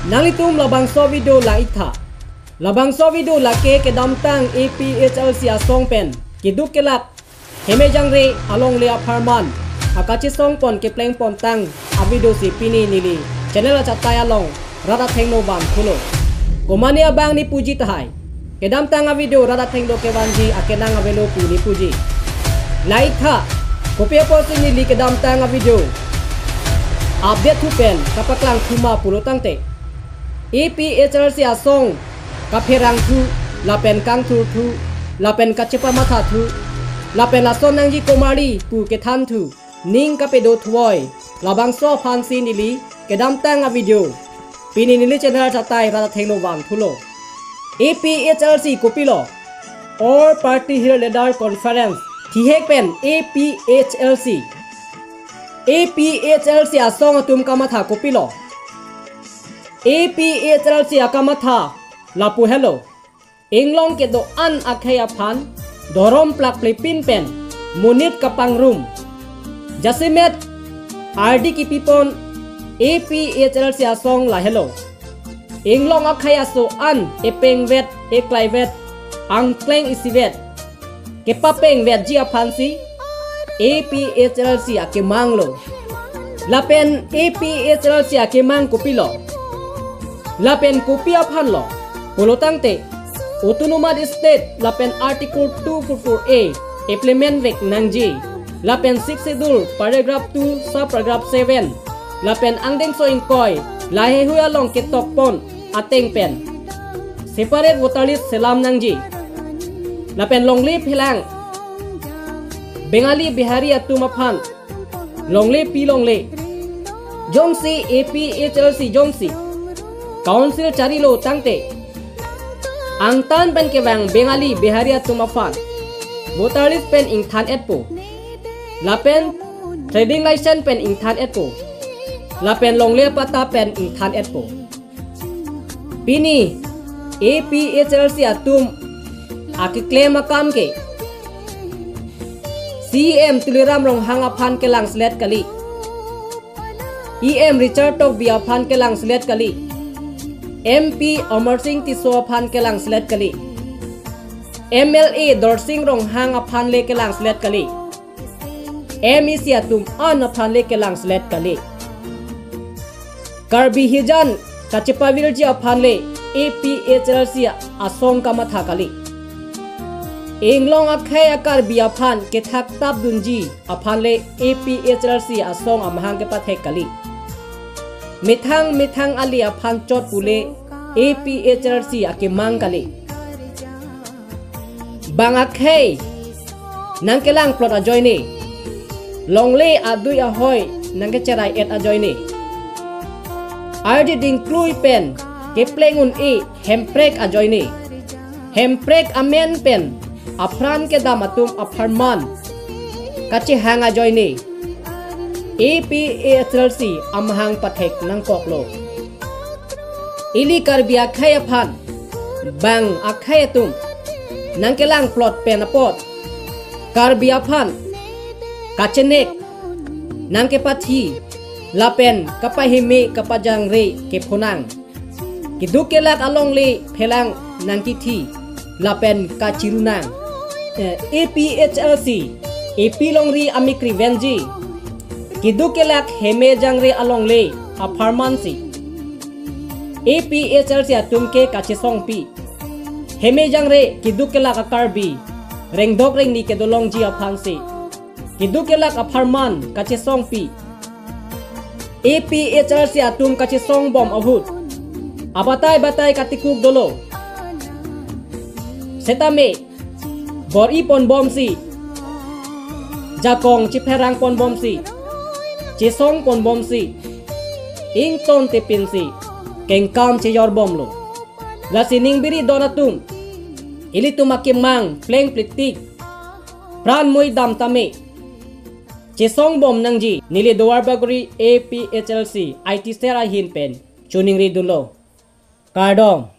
Nalitum labang so video la itha. Labang so video la ke damtang APHLC asong pen. Kiduk kelak. Heme jangre along le aparman. Akachi song pon ke pleng pon tang. Abido si pini nili. Channel achataya long. Rada thengno bam khulo. Komania bang ni puji tahai. Ke damtang a video rada thengno ke banji akenang avelo pu ni puji. La itha. Kopia posi nili ke damtang a video. Update tu pen kapaklang thuma pulo tangte. APHLC asong kaperang tu lapen kang tu lapen kacepa matha tu lapen lason nangji komari pu ke than tu ning kapedo thuoi labang so fansi nili kedam tang a video pini nili channel chatai rada thengno bang thulo APHLC kopilo or party here leader conference thihek pen APHLC asong atum kamatha kopilo APHLC akamatha lapu hello inglong ke do an akhaya phan dorom plak plepin pen munit kapang room jasimet RD ki pipon APHLC asong la hello inglong akhaya so an epeng vet eklai vet ang kleng isivet ke papeng vet jia phansi APHLC ake manglo lapen APHLC ake mang kopilo lapen kopia phanlo polo tangte autonomous state lapen article 244A implement vek nangji lapen 6 schedule paragraph 2 subparagraph 7 lapen angdeng so inkoi lahe huya long ke tokpon ateng pen separate voter list selam nangji lapen longli philang bengali bihari atumaphan longle pi longle jongsi APHLC jongsi Council Charilo Tangte Angtan pen kebang Bengali Biharia Tumafan Voter list pen ingthan etpo Lapen Trading license pen ingthan etpo Lapen longle pata pen ingthan etpo Pini APHLC atum Aki claim akam ke CM tuliram rong hangaphan ke lang slet kali EM Richard Tok biaphan ke lang slet kali MP Amar Singh Tiso aphan ke lang slet kali MLA Dor Singh rong hang aphan le ke lang slet kali MEC atum an aphan le ke lang slet kali Karbi Hijan Kachepa Virji aphan le APHLC asong kamatha kali Inglong akhai akar bi aphan ke thak tap dunji aphan le APHLC asong amhang ke pathek kali Mithang ali aphan chot pule APHLC ake mang kali Bangakhei nangkelang plot ajoy ni Longle adui ahoy nangke cerai et ajoy ni RD dingklui pen ke plengun hemprek ajoy ni Hemprek amen pen apran ke damatum aparman kache hang ajoy ni APHLC amhang pathek nang koklo Ili karbi akhai aphan bang akhai tum nangkelang plot pen apot karbi aphan kachenek nangke pathi lapen kapahime kapajang re ke phonang kidukelak along le phelang nangkithi lapen kachirunang APHLC AP longri amikri venji kidukelak heme jangre along le aparmansi APHLC atumke kache songpi heme jangre kidukelak akarbi rengdok rengni kedolong ji aphansi kidukelak aparman kache songpi APHLC atum kache song bom ahut abatai katikuk dolo setame bori pon bom si jakong chiperang pon bom si Chisong pon bom si Ington tipin si Kengkam cheyor bom lo La sining biri donatum Ili tumakimang pleng plitik Pran moy dam tame Chisong bom nangji Nili doar baguri APHLC IT sera hin pen Chuning ri dulo Kardong